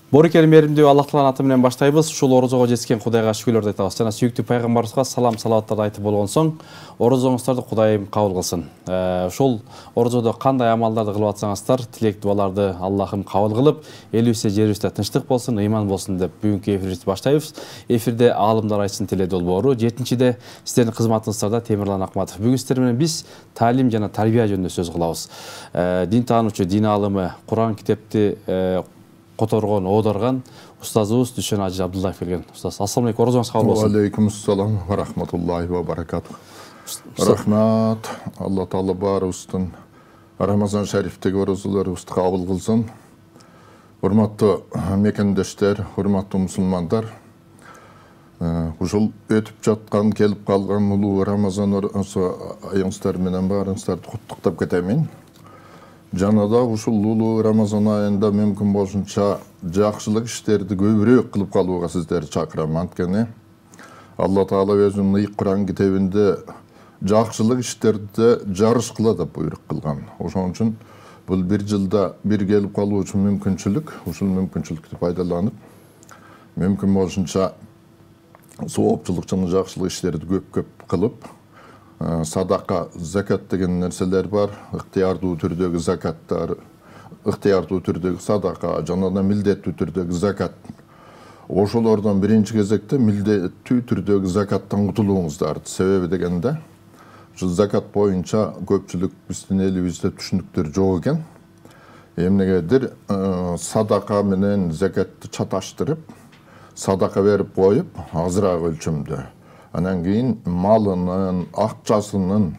Борекелим беримдүү Аллах Тааланын аты менен баштайбыз. Ушул орозого жеткен Кудайга шүгүрлөрдү айтабыз. Жана сүйүктүү пайгамбарыбызга салам салаваттарды айтып болгон соң, орозоңуздарды Кудайым кабыл кылсын. Ушул орозодо кандай амалдарды кылып атсаңыздар, тилек дуаларды Аллахым кабыл кылып, элибизде жерибизде тынчтык болсун, ыйман болсун деп бүгүнкү эфирибизди баштайбыз. Эфирде аалымдар айтсын тиле долбоору, 7-де сиздердин кызматыңыздарда Темирлан Акматов. Бүгүн сиздер менен биз таалим жана тарбия жөнүндө сөз кылабыз. Дин таануучу, дин аалымы, Куран китепти которгон, оодарган устазыбыз Дүшен Ажы Абдуллаев келген. Устаз, ассаламу алейкум, орозоңуз кабыл болсун. Алейкум ассалам ва рахматуллахи ва баракатух. Рахмат, Алла Таала барыбыздын Рамазан шарифтеги орозолорубузду кабыл кылсын. Урматтуу мекендештер, урматтуу мусулмандар, ушул өтүп жаткан, келип калган улуу Рамазан айыңыздар менен баарыңыздарды куттуктап кетемин. Жанада ушул улуу Рамазан айында мүмкүн болушунча жакшылык иштерди көбүрөөк кылып калууга сиздерди чакырам. Анткени Алла Таала өзүнүн ыйык Куран китебинде жакшылык иштерди жарыш кыла деп буйрук кылган. Ошон үчүн бул бир жылда бир келип калуу үчүн мүмкүнчүлүк, ушул мүмкүнчүлүктү пайдаланып, мүмкүн болушунча соопчулук жана жакшылык иштерди көп кылып, садака, закат деген нерселер бар. Ыктыярдуу түрдөгү закаттар, ыктыярдуу түрдөгү садака, жана да милдеттүү түрдөгү закат. Ошолордон биринчи кезекте милдеттүү түрдөгү закаттан кутулууңуздар. Себеби дегенде, ушул закат боюнча көпчүлүк биздин элибизде түшүнүктөр жок экен. Эмнегедир садака менен закатты чаташтырып, садака берип коюп, азыраак өлчөмдө. Анан кийин малынын, акчасынын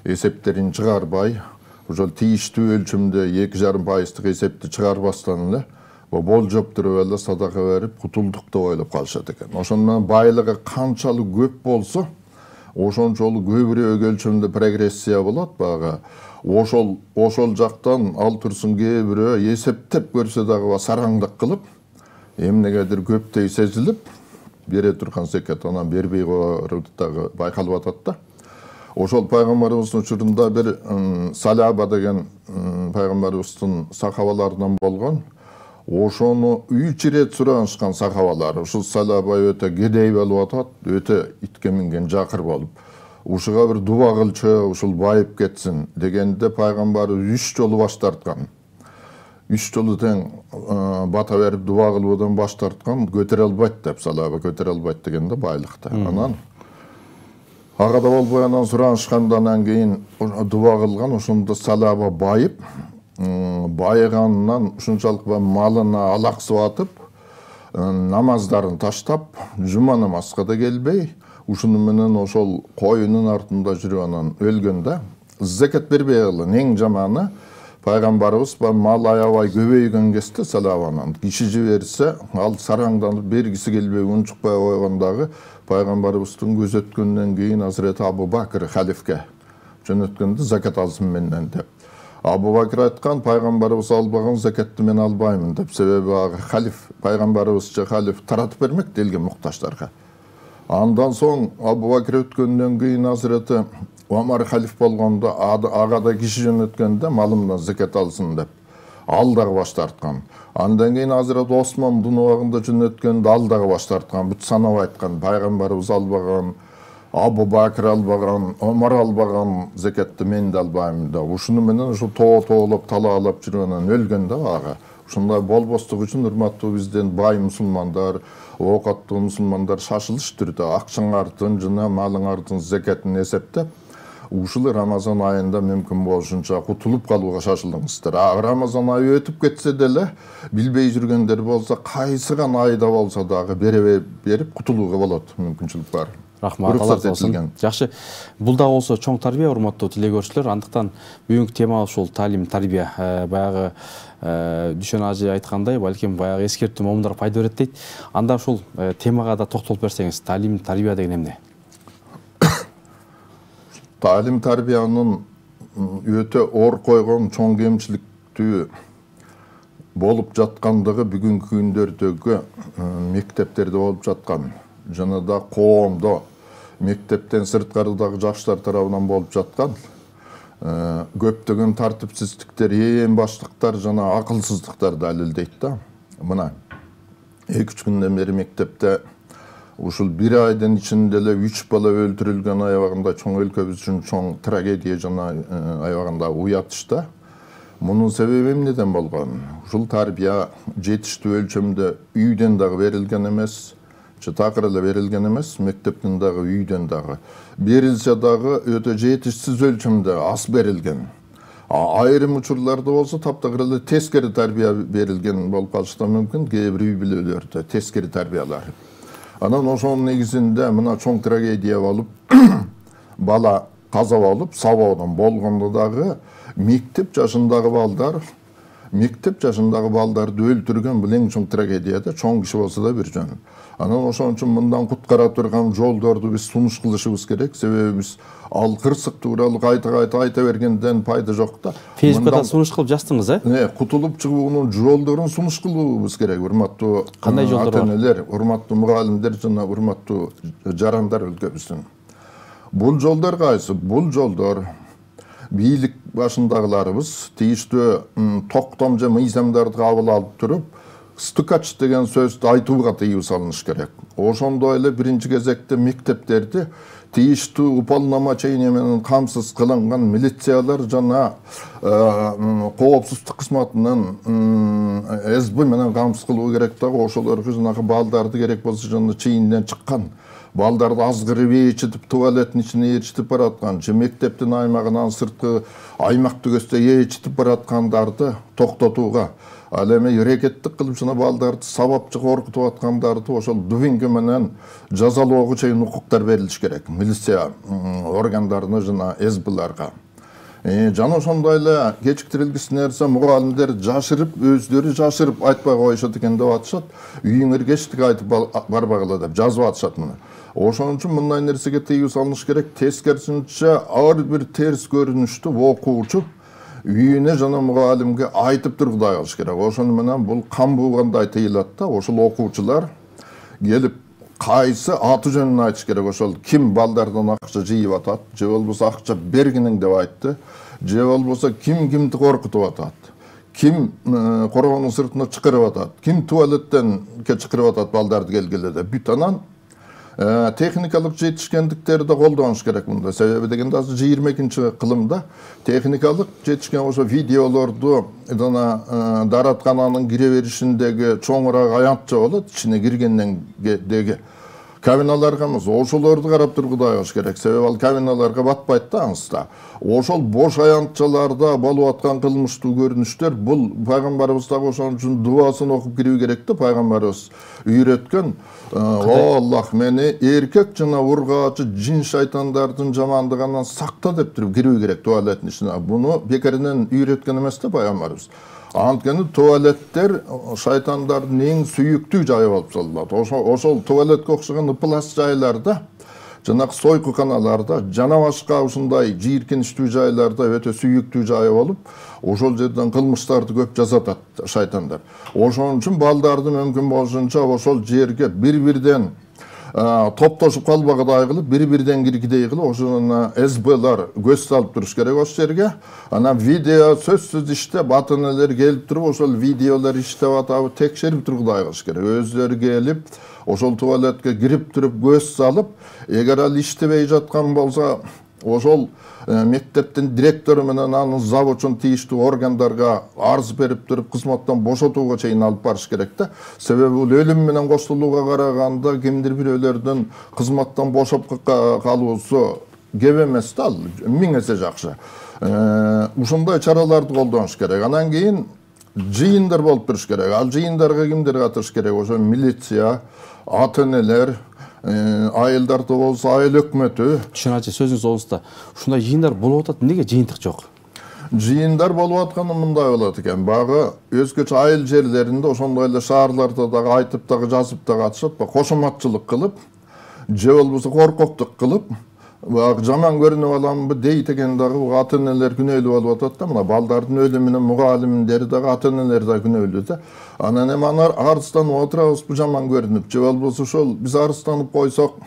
эсептерин чыгарбай, ошол тийиштүү өлчөмдө 2,5% эсепти чыгарбастан эле болжоп туруп эле садака берип кутулдук деп ойлоп калышат экен. Ошондо менен байлыгы канчалык көп болсо, ошончолук көбүрөөк өлчөмдө прогрессия болот багы. Ошол жактан ал турсун кээ бирөө эсептеп көрсө дагы сараңдык кылып, эмнегедир көптөй сезилип, бере турган закат анан бербей койгору дагы байкалып атат да. Ошол пайгамбарыбыздын учурунда бир Салаба деген пайгамбарыбыздын сахабаларынан болгон. Ошону 3 ирет суранышкан сахабалар. Ушул Салаба өтө кедей болуп атат, өтө итке минген жакыр болуп. Ушуга бир дуба кылчы, ушул байып кетсин дегенде пайгамбарыбыз 3 жолу баш тарткан. 3 жолу тең бата берип дуба кылуудан баш тарткан, көтөрө албайт деп, Салаба көтөрө албайт дегенде байлыкты. Анан ага да болбой анан суранышкандан кийин дуба кылган, ошондо Салаба байып, байыганынан ушунчалык малына алаксып атып, намаздарын таштап, жума намазга да келбей, ушуну менен ошол коюнун артында жүрүп анан өлгөндө, закат бербей калган. Эң жаманы пайгамбарыбыз мал аябай көбөйгөн кезде Салабанан киши жиберсе, ал сараңданып бергиси келбей унчукпай койгондагы пайгамбарыбыздын көзөткөндөн кийин Азырет Абу Бакыр халифке жөнөткөндө закат алсын менден деп. Абу Бакыр айткан, пайгамбарыбыз албаган закатты мен албаймын деп. Себеби халиф, пайгамбарыбыз же халиф таратып бермек делген муктаждарга. Андан соң Абу Бакыр өткөндөн кийин Азырети Омар халиф болгондо ага да киши жөнөткөндө малымдан закат алсын деп. Ал дагы баш тарткан. Андан кийин Азырет Осмондун убагында жөнөткөндө ал дагы баш тарткан. Бүт санап айткан, пайгамбарыбыз албаган, Абу Бакыр албаган, Омар албаган закатты мен да албаймын деп. Ушуну менен ушу тоолоп талаалап жүрүп анан өлгөндө ага. Ушундай болбостук үчүн урматтуу бизден бай мусулмандар, оокаттуу мусулмандар шашылыш түрдө акчаңардын жана малыңардын закатын эсептеп, ушул Рамазан айында мүмкүн болушунча кутулуп калууга шашылыңыздар. Рамазан айы өтүп кетсе деле, билбей жүргөндөр болсо, кайсы гана айда болсо дагы берип кутулууга болот, мүмкүнчүлүк бар. Рахмат, Алла болсун. Жакшы. Бул да болсо чоң тарбия, урматтуу тилегөрчүлөр. Андыктан бүгүнкү тема ушул таалим, тарбия. Баягы Дүшен Ажы айткандай, балким баягы эскертүү момундар пайда берет дейт. Анда ушул темага да токтолуп берсеңиз, таалим, тарбия деген эмне? Таалим, тарбиянын өтө оор койгон чоң кемчиликтүү болуп жаткандыгы бүгүнкү күндөрдөгү мектептерде болуп жаткан, жана да коомдо мектептен сырткарыдагы жаштар тарабынан болуп жаткан көптөгөн тартипсиздиктер, ээн баштыктар жана акылсыздыктар далилдейт да. Мына 2-3 günden beri mektepte ушул 1 айдын ичинде эле 3 бала өлтүрүлгөн аябагында чоң өлкөбүз үчүн чоң трагедия жана аябагында уятыш да. Мунун себеби эмнеден болгон? Ушул тарбия жетиштүү өлчөмдө үйдөн дагы берилген эмес, такыр эле берилген эмес, мектептен дагы үйдөн дагы. Берилсе дагы өтө жетишсиз өлчөмдө аз берилген. Айрым учурларда болсо таптакыр эле тескери тарбия берилген болуп калышы да мүмкүн, кээ бир үй бүлөлөрдө тескери тарбиялар. Анан ошонун негизинде мына чоң трагедия болуп, бала каза болуп, сабоодон болгондо дагы мектеп жашындагы балдарды өлтүргөн бул эң чоң трагедия да, чоң киши болсо да бир жөн. Анан ошон үчүн мындан куткара турган жолдорду биз сунуш кылышыбыз керек, себеби биз ал кырсык тууралуу кайта айта бергенден пайда жок да. Фейсбукта сунуш кылып жаздыңыз, Кутулуп чыгуунун жолдорун сунуш кылуубуз керек, урматтуу кандай жолдор бар? ата-энелер, урматтуу мугалимдер жана урматтуу жарандар өлкөбүздүн. Бул жолдор кайсы? Бул жолдор бийлик башындагыларыбыз тийиштүү токтом же мыйзамдарды кабыл алып туруп, стукач деген сөздү айтууга тыюу салыныш керек. Ошондой эле биринчи кезекте мектептерди тийиштүү уполномочение менен камсыз кылынган милициялар жана коопсуздук кызматынын СБ менен камсыз кылуу керек дагы. Ошолорго жанагы балдарды керек болсо жана чийинден чыккан, балдарды азгырып ээрчитип, туалеттин ичине ээрчитип бараткан, же мектептин аймагынан сырткы аймак түгөстө ээрчитип бараткандарды токтотууга, ал эми эрекеттик кылып жана балдарды сабап же коркутуп аткандарды ошол дубинке менен жазалоого чейин укуктар берилиш керек милиция органдарына жана СБларга. Жана ошондой эле кечиктирилгис нерсе, мугалимдер жашырып, өздөрү жашырып айтпай коюшат экен деп атышат. Үйүңөргө эчтик айтып барбагыла деп жазып атышат муну. Ошон үчүн мындай нерсеге тыюу салыныш керек. Тескерисинче ар бир терс көрүнүштү окуучу үйүнө жана мугалимге айтып тургудай кылыш керек. Ошону менен бул кам буугандай тыйылат да. Ошол окуучулар келип кайсы аты жөнүн айтыш керек. Ошол ким балдардан акча жыйып атат, же болбосо акча бергиниң деп айтты, же болбосо кимди коркутуп атат, ким короонун сыртына чакырып атат, ким туалеттен чакырып атат балдарды келгиле деп. Бүт анан техникалык жетишкендиктерди колдонуш керек мында. Себеби дегенде азыр 22-кылымда техникалык жетишкен ошо видеолорду жана даараткананын кире беришиндеги чоңураак аянтча болот, ичине киргенден деги кабиналарга эмес, ошолорду карап тургудай кылыш керек. Себеби ал кабиналарга батпайт да аңызда. Ошол бош аянтчаларда болуп аткан кылмыштуу көрүнүштөр, бул пайгамбарыбыз дагы ошон үчүн дуасын окуп кирүү керек да. Пайгамбарыбыз үйрөткөн, о Аллах, мени эркек жана ургаачы жин шайтандардын жамандыгынан сакта деп туруп кирүү керек туалеттин ичине. Буну бекеринен үйрөткөн эмес да пайгамбарыбыз. Анткени туалеттер шайтандардын эң сүйүктүү жайы болуп саналат. Ошол туалетке окшогон ыплас жайларда, жанагы сойкуканаларда, жана башка ушундай жийиркеничтүү жайларда өтө сүйүктүү жайы болуп, ошол жерден кылмыштарды көп жасатат шайтандар. Ошон үчүн балдарды мүмкүн болушунча ошол жерге бир-бирден топтошуп калбагыдай кылып, бири-бирден киргидей кылып, ошону СБлар көз салып туруш керек ошол жерге. Анан видео сөзсүз иштеп, ата-энелер келип туруп, ошол видеолор иштеп атабы текшерип тургудай кылыш керек. Өздөрү келип, ошол туалетке кирип туруп көз салып, эгер ал иштебей жаткан болсо, ошол мектептин директору менен анын завучун тийиштүү органдарга арыз берип туруп, кызматтан бошотууга чейин алып барыш керек да. Себеби бул өлүм менен коштолууга караганда кимдир бирөөлөрдүн кызматтан бошоп калуусу кеп эмес да, ал 1000 эсе жакшы. Ушундай чараларды колдонуш керек. Анан кийин жыйындар болуп туруш керек. Ал жыйындарга кимдер катышыш керек? Ошо милиция, ата-энелер, айылдарда болсо айыл өкмөтү. Түшүначы сөзүңүз олуста. Ушундай жыйындар болуп атат, эмнеге жыйынтык жок? Жыйындар болуп атканы мындай болот экен. Багы өзгөчө айыл жерлеринде, ошондой эле шаарларда дагы айтып дагы жазып дагы атышат. Кошоматчылык кылып, же болбосо коркоктук кылып, жаман көрүнүп аламбы дейт экен дагы ата-энелер күнөөлүү болуп атат да. Мына балдардын өлүмүнө мугалимдери дагы ата-энелер дагы күнөөлүү да. Анан эми арызданып отурабызбы жаман көрүнүп, же болбосо ошол биз арызданып койсок,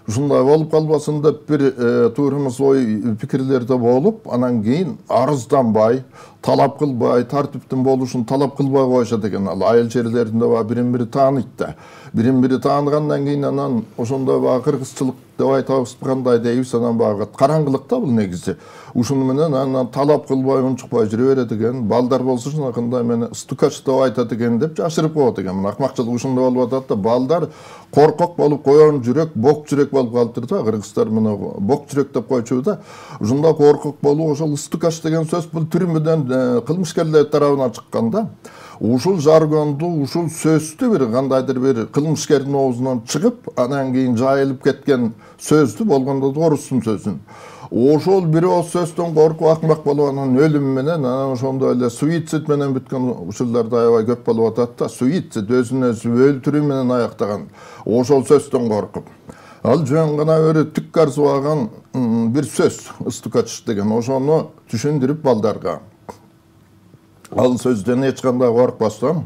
ушундай болуп калбасын деп бир туурумуз ой пикирлерде болуп, анан кийин арызданбай, талап кылбай, тартиптин болушун талап кылбай коюшат экен. Ал айыл черлеринде бирин бири тааныйт да. Бирин бири тааныгандан кийин анан ошондой кыргызчылык деп айтабыз, кандай дейбиз, анан караңгылык да бул негизи. Ушуну менен анан талап кылбай, унчукпай жүрө берет экен. Балдар болсо ушунакындай мени стукач деп айтат экен деп жашырып коет экен. Мына акмакчылык ушундай болуп атат да, балдар коркок болуп, коён жүрөк, бок жүрөк болуп калыптыр да. Кыргыздар мына бок жүрөк деп койчу да. Ушундай коркок болуп, ошол стукач деген сөз бул түрмөдөн кылмышкерлер тарабынан чыккан да. Ушул жаргонду, ушул сөздү бир кандайдыр бир кылмышкердин оозунан чыгып, анан кийин жайылып кеткен сөздү, болгондо да орустун сөзүн. Ошол бир ооз сөздөн коркуп акмак болуп, анан өлүм менен, анан ошондой эле суицид менен бүткөн учурларда аябай көп болуп атат да. Суицид өзүн өзү өлтүрүү менен аяктаган. Ошол сөздөн коркуп. Ал жөн гана бир түк арзыбаган бир сөз, стукач деген. Ошону түшүндүрүп балдарга. Ал сөздөн эч кандай коркпастан,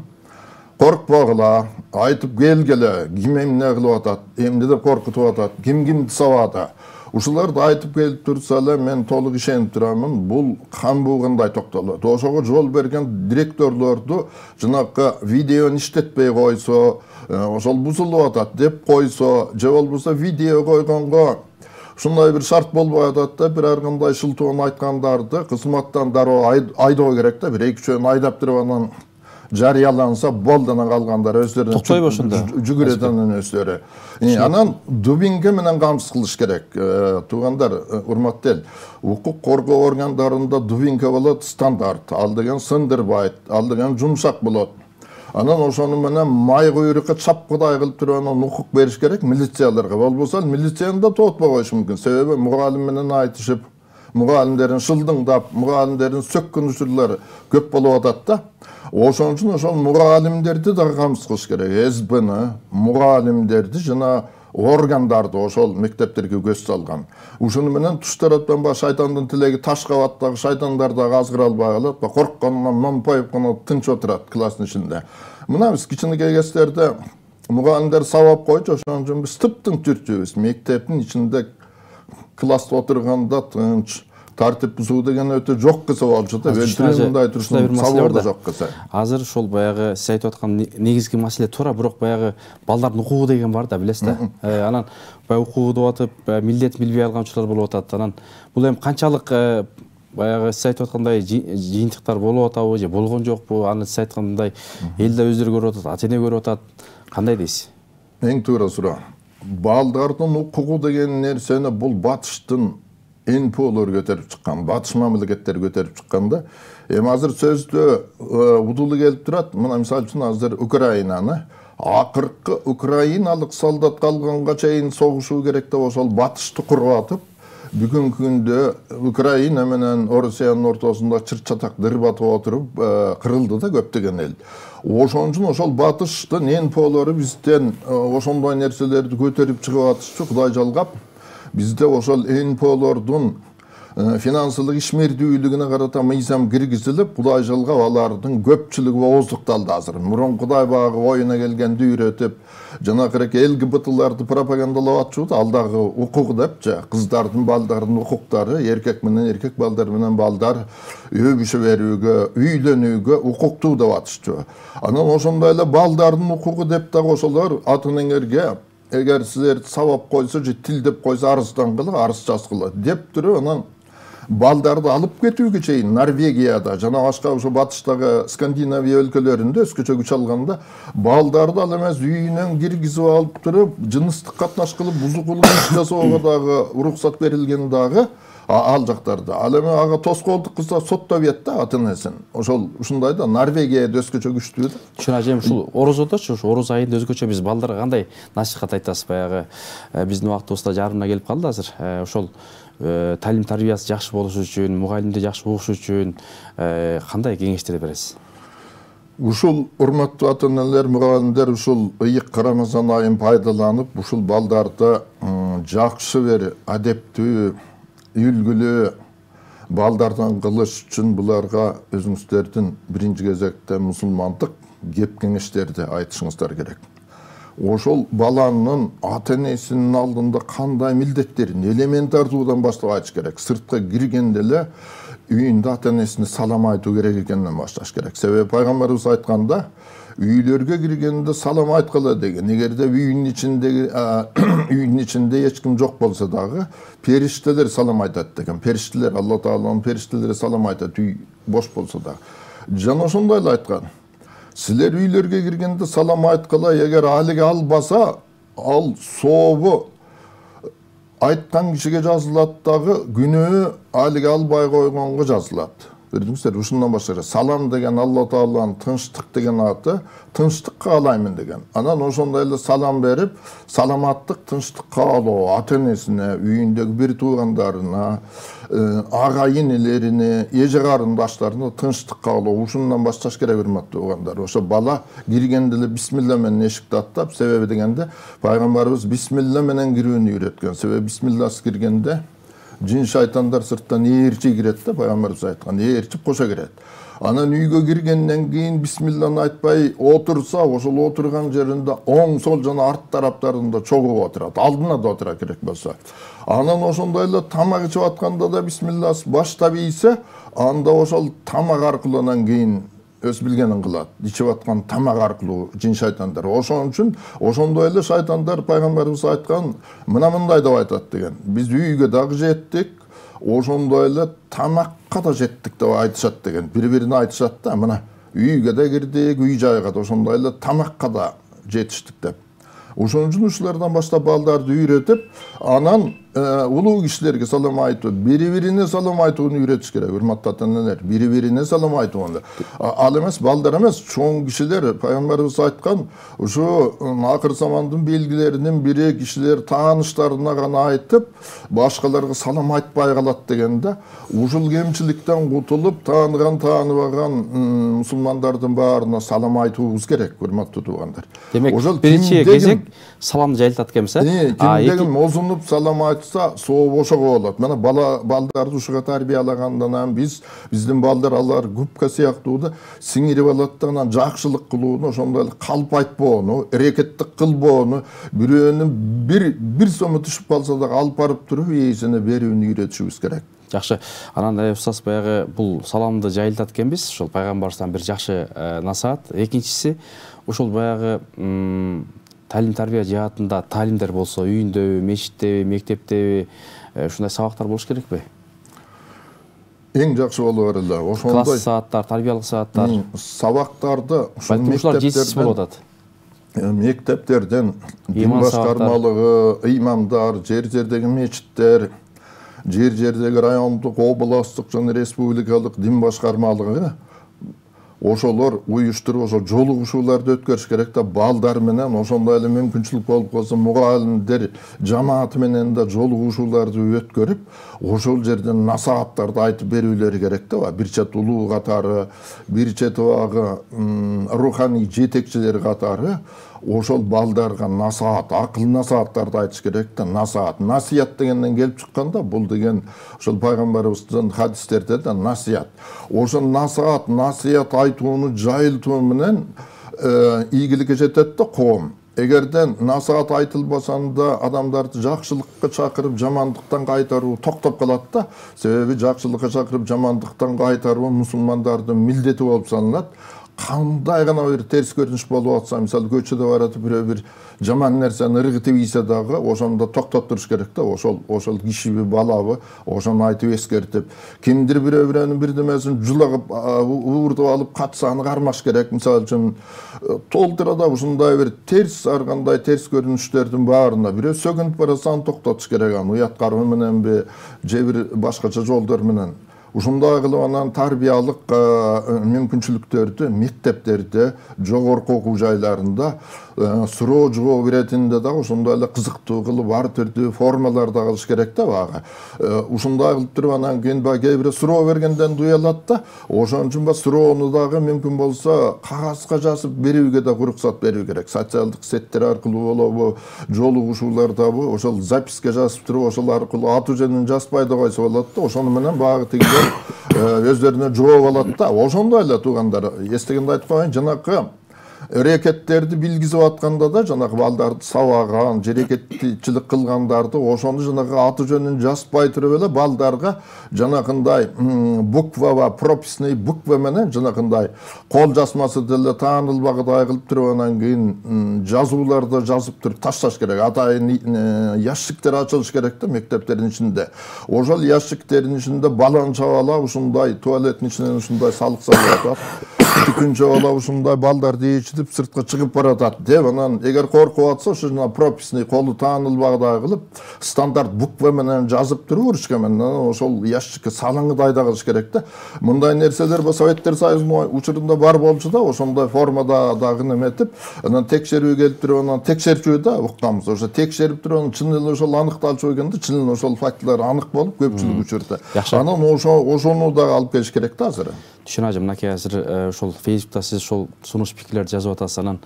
коркпогула, айтып келгиле, ким эмне кылып атат, эмне деп коркутуп атат, кимди сабады. Ушуларды айтып келип турса эле мен толук ишенип турамын, бул кан буугандай токтолот. Ошого жол берген директорлорду жанакы видеону иштетпей койсо, ошол бузулуп атат деп койсо, же болбосо видео койгонго ушундай бир шарт болбой атат да, бир ар кандай шылтоон айткандарды кызматтан дароо айдоо керек да, бир 2-3 айдап туруп анан жарыяланса болду, анан калгандар өздөрүнө токтойбу ошондо жүгүрөт анан өздөрү. Анан дубинге менен камсыз кылыш керек. Туугандар, урматтуу эл, укук коргоо органдарында дубинге болот, стандарт. Ал деген сындырбайт, ал деген жумшак болот. Анан ошону менен май куйрукка чапкыдай кылып туруп анан укук бериш керек милицияларга. Болбосо милицияны да тоотпой коюш мүмкүн. Себеби мугалим менен айтышып, мугалимдерин шылдыңдап, мугалимдерин сөккөн учурлар көп болуп атат да. Ошон үчүн ошол мугалимдерди да камсыз кылыш керек. СБны, мугалимдерди жана органдарды ошол мектептерге көз салган. Ушуну менен туш тараптан шайтандын тилеги таш кабаттагы шайтандар да азгыра албай калат. Коркконунан момпоюп гана тынч отурат класстын ичинде. Мына биз кичинекей кездерде мугалимдер сабап койчу, ошон үчүн биз тыптың жүрчүбүз. Мектептин ичинде класста отурганда тынч, тартип бузуу деген өтө жок кыса болчу да. Мындай турушун сабоо жок кыса. Азыр ошол баягы сиз айтып аткан негизги маселе туура, бирок баягы балдардын укугу деген бар да, билесиз да. Анан баягы укугу деп атып, милдет билбей алган учурлар болуп атат. Анан бул эми канчалык баягы сиз айтып аткандай жыйынтыктар болуп атабы же болгон жокпу? Аны сиз айткандай элде өздөрү көрүп атат, ата-эне көрүп атат. Кандай дейсиз? Эң туура суроо. Балдардын укугу деген нерсени бул батыштын НПОлор көтөрүп чыккан, батыш мамлекеттер көтөрүп чыкканда, эми азыр сөздө удулу келип турат. Мына мисалы үчүн азыр Украинаны акыркы украиналык солдат калганга чейин согушуу керек деп ошол батышты куруп атып, бүгүнкү күндө Украина менен Орусиянын ортосунда чыр-чатак дырбатып отуруп кырылды да көптөгөн эл. Ошон үчүн ошол батыштын НПОлору бизден ошондой нерселерди көтөрүп чыгып атышчу, Кудай жалгап. Bizde ошол НПОлордун финансылык ишмердүүлүгүнө карата мыйзам киргизилип, Кудай жалгап алардын көпчүлүгү ооздукталды азыр. Мурункудай багы оюна келгенди үйрөтүп, жанакырак ЛГБТларды пропагандалап атчу да, ал дагы укук деп, кыздардын, балдардын укуктары, эркек менен эркек, балдар менен балдар өбүшө берүүгө, үйлөнүүгө укуктуу деп атышчу. Анан ошондой эле балдардын укугу деп дагы ошолор ата-энеңерге эгер силерди сабап койсо же тилдеп койсо арыздангыла, арыз жазгыла деп туруп анан балдарды алып кетүүгө чейин Норвегияда жана башка ошо батыштагы Скандинавия өлкөлөрүндө өзгөчө күч алганда балдарды ал эмес үйүнөн киргизип алып туруп жыныстык катнаш кылып бузук иш жасоого дагы уруксат берилген дагы ал жактарда. Ал эми ага тоскоолдук кылса соттоп ийет да ата-энесин. Ошол ушундай да, Норвегияда өзгөчө күчтүү да. Чын ажем ушул орозодочу, ушу ороз айында өзгөчө биз балдарга кандай насихат айтасыз? Баягы биздин убактыбыз да жарымына келип калды азыр. Ошол талим тарбиясы жакшы болуш үчүн, мугалимди жакшы угуш үчүн кандай кеңештер бересиз? Ушул урматтуу ата-энелер, мугалимдер ушул ыйык Рамазан айын пайдаланып, ушул балдарды жакшы бир адептүү, үлгүлүү балдардан кылыш үчүн буларга өзүңүздөрдүн биринчи кезекте мусулмандык кеп кеңештерди айтышыңыздар керек. ошол баланын ата энесинин алдында кандай милдеттерин элементардуудан баштап айтыш керек. Сыртка киргенде эле үйүндө ата энесине салам айтуу керек экенинен башташ керек. Себеби пайгамбарыбыз айтканда, үйлөргө киргенде салам айткыла деген. Эгерде үйүнүн ичинде эч ким жок болсо дагы периштелер салам айтат деген. Периштелер, Алла Тааланын периштелери салам айтат, үй бош болсо дагы. Жана ошондой эле айткан. Силер үйлөргө киргенде салам айткыла, эгер алиге албаса, ал сообу айткан кишиге жазылат дагы, күнөө алиге албай койгонго жазылат. Көрдүңүздөр, ушундан баштап салам деген Алла Тааланын тынчтык деген аты, тынчтык каалаймын деген. Анан ошондой эле салам берип, саламаттык, тынчтык каалоо ата энесине, үйүндөгү бир туугандарына, агайын элерине, эже карындаштарына тынчтык каалоо. Ушундан башташ керек, урматтуу туугандар. Ошо бала киргенде эле бисмилла менен эшикти аттап, себеби дегенде пайгамбарыбыз бисмилла менен кирүүнү үйрөткөн. Себеби бисмилласыз киргенде жин шайтандар сырттан ээрчи кирет да, пайгамбарыбыз айткан, ээрчип кошо кирет. Анан үйгө киргенден кийин бисмилланы айтпай отурса, ошол отурган жеринде оң, сол жана арт тараптарында чогуу отурат, алдына да отура керек болсо. Анан ошондой эле тамак ичип атканда да бисмилласы баштап ийсе, анда ошол тамак аркылуу анан кийин өз билгенин кылат. Ичип аткан тамак аркылуу жин шайтандар. Ошон үчүн ошондой эле шайтандар пайгамбарыбыз айткан, мындай деп айтат деген. Биз үйгө дагы жеттик, ошондой эле тамакка да жеттик деп айтышат деген. Бири-бирине айтышат да, мына үйгө да кирдик, үй жайга да ошондой эле тамакка да жетиштик деп. Ошон үчүн ушулардан баштап балдарды үйрөтүп, анан улуу кишилерге салам айтуу, бири-бирине салам айтууну үйрөтүш керек, урматтуу ата-энелер. Бири-бирине салам айтууну. Ал эмес, балдар эмес, чоң кишилер, пайгамбарыбыз айткан, ушу акыр замандын белгилеринин бири кишилер тааныштарына гана айтып, башкаларга салам айтпай калат дегенде, ушул кемчиликтен кутулуп, тааныбаган мусулмандардын баарына салам айтуубуз керек, урматтуу туугандар. Демек, биринчи кезек саламды жайылтат экенбиз, кимдегим озунуп салам айтса, соо ошого болот. Мына балдарды ушуга тарбиялагандан анан биздин балдар алар губка сыяктуу да сиңирип алат да, анан жакшылык кылууну, ошондой эле калп айтпоону, эрекеттик кылбоону, бирөөнүн бир сому түшүп калса да алып барып туруп ээсине берүүнү үйрөтүшүбүз керек. Жакшы. Анан устаз баягы бул саламды жайылтат экенбиз, ошол пайгамбарыбыздан бир жакшы насаат. Экинчиси, ошол баягы талим-тарбия жаатында талимдер болсо, үйүндөбү, мечиттеби, мектептеби, ушундай сабактар болуш керекпи? Эң жакшы болор эле. Ошондой класс сааттар, тарбиялык сааттар, сабактарды ушул жетишсиз болуп атат. Мектептерден дин башкармалыгы, имамдар, жер-жердеги мечиттер, жер-жердеги райондук, областтык жана республикалык дин башкармалыгы ошолор уюштуруп, ошо жолугушууларды өткөрүш керек да, балдар менен ошондой эле мүмкүнчүлүк болуп калса, мугалимдер жамааты менен да жолугушууларды өткөрүп, ошол жерден насааттарды айтып берүүлөрү керек да. Бир чет улуу катары, бир чет багы руханий жетекчилер катары ошол балдарга насаат, акыл насааттарды айтыш керек да. Насият дегенден келип чыкканда, бул деген ошол пайгамбарыбыздын хадистерде да насият. Ошол насият айтууну жайылтуу менен ийгиликке жетет да коом. Эгерден насаат айтылбасанда адамдарды жакшылыкка чакырып, жамандыктан кайтаруу токтоп калат да. Себеби жакшылыкка чакырып, жамандыктан кайтаруу мусулмандардын милдети болуп саналат. Кандай гана бир терс көрүнүш болуп атса, мисалы көчөдө баратып бирөө бир жаман нерсени ыргытып ийсе дагы, ошондо токтоп туруш керек да. Ошол кишиби, балабы, ошону айтып эскертип, кимдир бирөөнүн бирдемесин жулагып, уурдуп алып катса аны кармаш керек. Мисалы үчүн толтурада ушундай бир терс, ар кандай терс көрүнүштөрдүн баарына бирөө сөгүнүп барса аны токтотуш керек. Аны уят кармы мененби, же бир башкача жолдор менен. Ушундай кылып анан тарбиялык мүмкүнчүлүктөрдү мектептерде, жогорку окуу жайларында суроо жооп беретинде дагы ошондой эле кызыктуу кылып ар түрдүү формаларда кылыш керек да бага. Ушундай кылып туруп анан кийин кээ бирөө суроо бергенден дуялат да. Ошон үчүн суроону дагы мүмкүн болсо кагазга жазып берүүгө да уруксат берүү керек. Социалдык сеттер аркылуу болобу, жолугушуулардабы, ошол записке жазып туруп, ошол аркылуу аты жөнүн жазбай да койсо болот да. Ошону менен багы тигилер өздөрүнө жооп алат да. Ошондой эле туугандар, эстегенде айтып коеюн, жанакы Әрекеттерді билгизип атканда да жанагы балдарды сабаган, жерекетчилик кылгандарды ошону жанагы аты жөнүн жазбай туруп эле балдарга жанагындай буква, прописный буква менен жанагындай кол жазмасы деле таанылбагыдай кылып туруп анан кийин жазууларды жазып туруп ташташ керек. Атайын ящиктер ачылыш керек да мектептердин ичинде. Ошол ящиктердин ичинде баланча бала ушундай туалеттин ичинен ушундай салык салып атат. Түкүнчө бала ушундай балдарды ичип сыртка чыгып баратат деп анан эгер коркуп атса ошо прописный колу таанылбагыдай кылып стандарт буква менен жазып туруп ручка менен ошол ящикке салыңыдай да кылыш керек да. Мындай нерселер Советтер Союзунун учурунда бар болчу да, ошондой формада дагы неметип, анан текшерүү келип туруп, анан текшерчү да укканбыз. Ошо текшерип туруп, анан чын эле ошол аныкталчу болгондо, чын эле ошол фактылар анык болуп көпчүлүк учурда. Анан ошону дагы алып келиш керек да азыр. Түшүн ажым, мынакей азыр ошол Facebook'та сиз ошол сунуш пикирлерди жазып атасыз, анан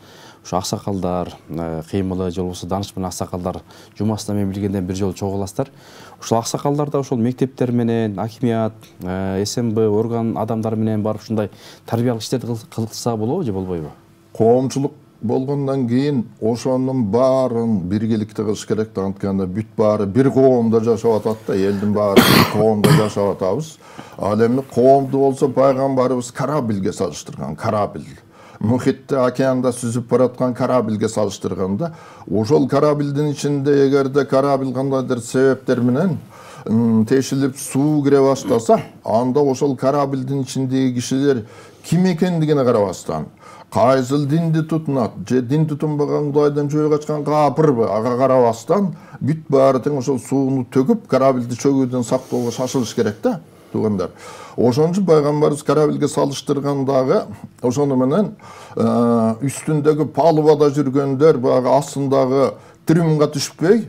ошо аксакалдар, кыймылы же болбосо данышман аксакалдар жумасына мен билгенден бир жолу чогуласыздар. Ошол аксакалдар да ошол мектептер менен, акимият, СМБ орган адамдары менен барып ушундай тарбиялык иштерди кылса болобу же болбойбу? Коомчулук болгондон кийин ошонун баарын биргеликте кылыш керек да, антканда бүт баары бир коомдо жашап атат да, элдин баары коомдо жашап атабыз. Ал эми коомду болсо пайгамбарыбыз корабльге салыштырган, корабль. Мухитте, океанда сүзүп бараткан корабльге салыштырганда, ошол корабльдин ичинде эгерде корабль кандайдыр себептер менен тешилип суу кире баштаса, анда ошол корабльдин ичиндеги кишилер ким экендигине карабастан, кайсыл динди тутунат же дин тутунбаган Кудайдан жөө качкан капырбы, ага карабастан бүт баары тең ошол сууну төгүп корабльди чөгүүдөн сактоого шашылыш керек да. Тугандар. Ошон үчүн пайгамбарыбыз корабльге салыштыргандагы ошону менен үстүндөгү палубада жүргөндөр баягы астындагы трюмга түшпөй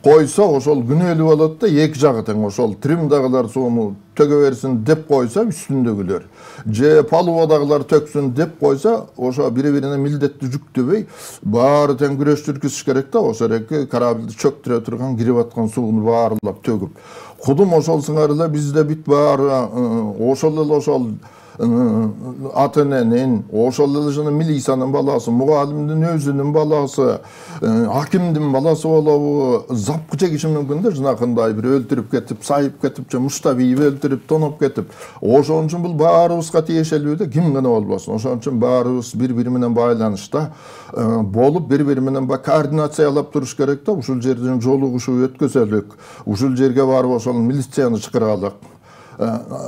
койсо ошол күнөөлүү болот да, эки жагы тең ошол трюмдагылар сууну төгө берсин деп койсо үстүндөгүлөр же палубадагылар төксүн деп койсо ошо бири-бирине милдеттүү жүктөбөй баары тең күрөш жүргүзүш керек да. Ошол эки корабльди чөктүрө турган кирип аткан сууну баарлап төгүп кудум ошол сыңар эле бизде бүт баары ошол эле ошол ата эненин, ошол эле жана милициянын баласы, мугалимдин өзүнүн баласы, акимдин баласы болобу, запкы чегиши мүмкүн да, жанакындай бир өлтүрүп кетип, сайып кетип, же муштап ийип өлтүрүп, тоноп кетип. Ошон үчүн бул баарыбызга тиешелүү да, ким гана болбосун. Ошон үчүн баарыбыз бири-бири менен байланышта болуп, бири-бири менен координациялап туруш керек да. Ушул жерден жолугушуу өткөзөлүк, ушул жерге барып ошол милицияны чакыралык,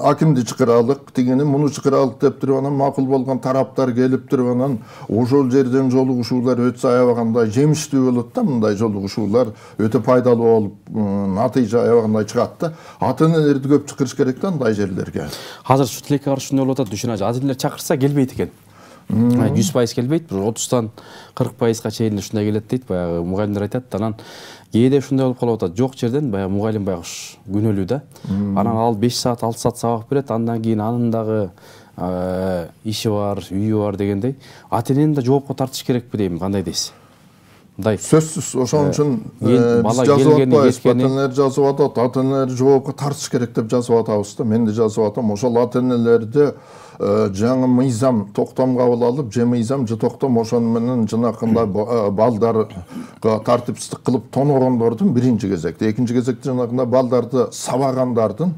акимди чакыралык, тигини муну чакыралык деп туруп анан макул болгон тараптар келип туруп анан ошол жерден жолугушуулар өтө аябагандай жемиштүү болот да. Мындай жолугушуулар өтө пайдалуу болуп, натыйжа аябагандай чыгат да. Ата энелерди көп чакырыш керек да андай жерлерге. Азыр ушул тилекке каршы ушундай болуп атат, Дүшүн ажы. Ата энелер чакырса келбейт экен. 100% келбейт, 30-тан 40%га чейин ушундай келет дейт, баягы мугалимдер айтат. Анан кээде ушундай болуп калып атат, жок жерден баягы мугалим баягы күнөөлүү да. Анан ал 5 саат, 6 саат сабак берет, андан кийин анын дагы иши бар, үйү бар дегендей. Ата энени да жоопко тартыш керекпи дейм, кандай дейсиз? Мындай сөзсүз ошон үчүн биз жазып атпайбыз, ата энелер жазып атат, ата энелер жоопко тартыш керек деп жазып атабыз да. Мен да жазып атам, ошол ата энелерди жаңы мыйзам токтом кабыл алып, же мыйзам же токтом ошону менен жанакындай балдарга тартипсиздик кылып тоногондордун биринчи кезекте, экинчи кезекте жанакындай балдарды сабагандардын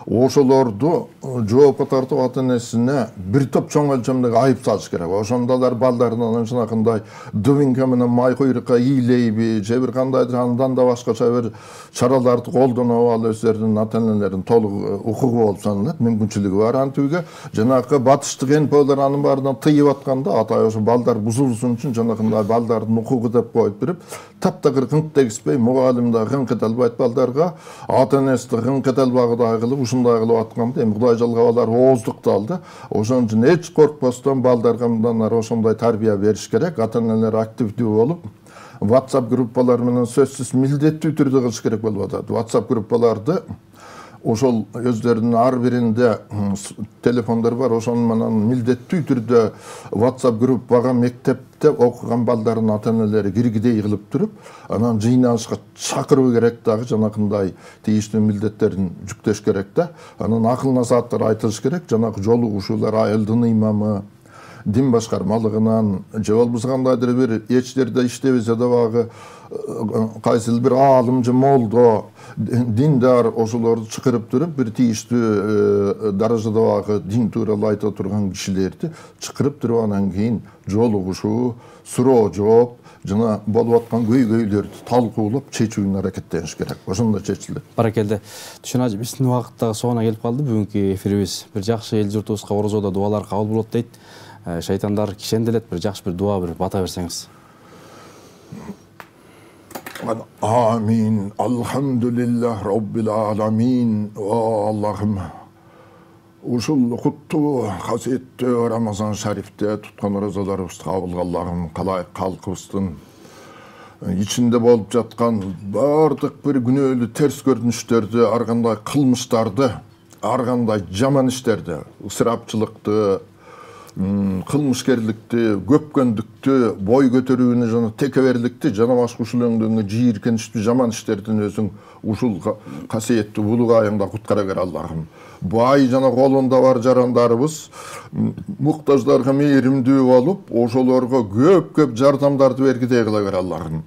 ошолорду жоопко тартып ата энесине бир топ чоң өлчөмдөгү айып салыш керек. Ошондолар балдарынан жанакындай дубинка менен май куйрукка ийилейби же бир кандайдыр андан да башкача бир чараларды колдонуп алып өздөрүнүн ата энелеринин толук укугу болуп саналат, мүмкүнчүлүгү бар. Антүүгө жанакы батыштык НПОлор анын баарынан тыйып атканда атай ошо балдар бузулуусун үчүн жанакындай балдардын укугу деп коюп туруп таптакыр кыңк дегизбей, мугалим да кыңк эте албайт балдарга, ата энеси да кыңк эте албагыдай кылып ушундай кылып атканда эми Кудай жалгабалар ооздукту алды. Ошон үчүн эч коркпостон балдарга мындан ары ошондой тарбия бериш керек. Ата энелер активдүү болуп, WhatsApp группалар менен сөзсүз милдеттүү түрдө кылыш керек болуп атат. WhatsApp группаларды ошол өздөрүнүн ар биринде телефондор бар, ошону менен милдеттүү түрдө WhatsApp группага мектепте окуган балдардын ата энелери киргидей кылып туруп, анан жыйналышка чакыруу керек дагы, жанакындай тийиштүү милдеттерин жүктөш керек да. Анан акыл насааттар айтылыш керек, жанакы жолугушуулар, айылдын ыймамы дин башкармалыгынан же болбосо кандайдыр бир эчтерде иштебесе дагы кайсыл бир аалым же молдо диндар ошолорду чакырып туруп бир тийиштүү даражадагы дин тууралуу айта турган кишилерди чакырып туруп анан кийин жолугушуу суроо жооп жана болуп аткан көйгөйлөрдү талкуулап чечүүнү аракеттениш керек. Ошондо чечилет. Баракелде. Түшүн ажы, биздин убакыттагы соңуна келип калды бүгүнкү эфирибиз. Бир жакшы эл журтубузга орозодо дуалар кабыл болот дейт. Шайтандар кишенделет, бир жакшы бир дуа бир бата берсеңиз. Амин. Алхамдулиллах Rabbil аламин. Аллахым. Ушул куттуу касиеттүү Рамазан шарифте туткан розаларыбызды кабыл кылган калайык калкыбыздын ичинде болуп жаткан бардык бир күнөөлүү терс көрүнүштөрдү, ар кандай кылмыштарды, ар кандай жаман иштерди, ысырапчылыкты, кылмышкерликти, көпкөндүктү, бой көтөрүүнү жана текеберликти жана башка ушул өңдөгөнгө жийиркеничтүү жаман иштердин өзүң ушул касиеттүү булук айыңда куткара бер Аллахым. Бай жана колунда бар жарандарыбыз муктаждарга мээримдүү болуп, ошолорго көп жардамдарды бергидей кыла бер Аллахым.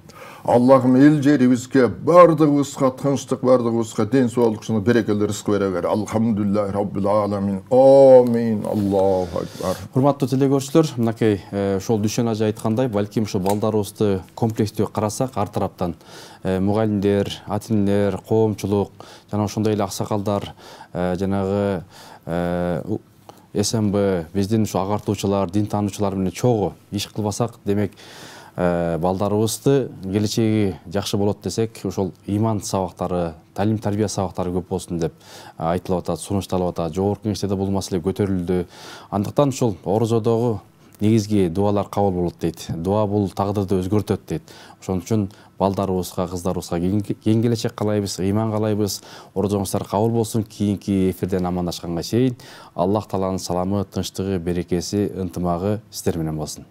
Аллахым эл жерибизге бардыгыбызга тынчтык, бардыгыбызга ден соолук жана берекелүү рызык бере бер. Алхамдулиллахи Rabbil аламин. Амин. Аллаху акбар. Урматтуу телекөрүүчүлөр, мынакей ошол Дүшөн ажы айткандай, балким ушу балдарыбызды комплекстүү карасак, ар тараптан мугалимдер, атинлер, коомчулук жана ошондой эле аксакалдар, жанагы СМБ, биздин ушу агартуучулар, дин таануучулар менен чогуу иш кылбасак, демек балдарыбызды келечеги жакшы болот десек, ошол иман сабактары, талим тарбия сабактары көп болсун деп айтылып атат, сунушталып атат. Жогорку кеңеште бул маселе көтөрүлдү. Андыктан ошол орозодогу негизги дуалар кабыл болот дейт. Дуа бул тагдырды өзгөртөт дейт. Ошон үчүн балдарыбызга, кыздарыбызга кең келечек каалайбыз, ыйман каалайбыз. Орозоңуздар кабыл болсун. Кийинки эфирден амандашканга чейин Аллах Тааланын саламы, тынчтыгы, берекеси, ынтымагы сиздер менен болсун.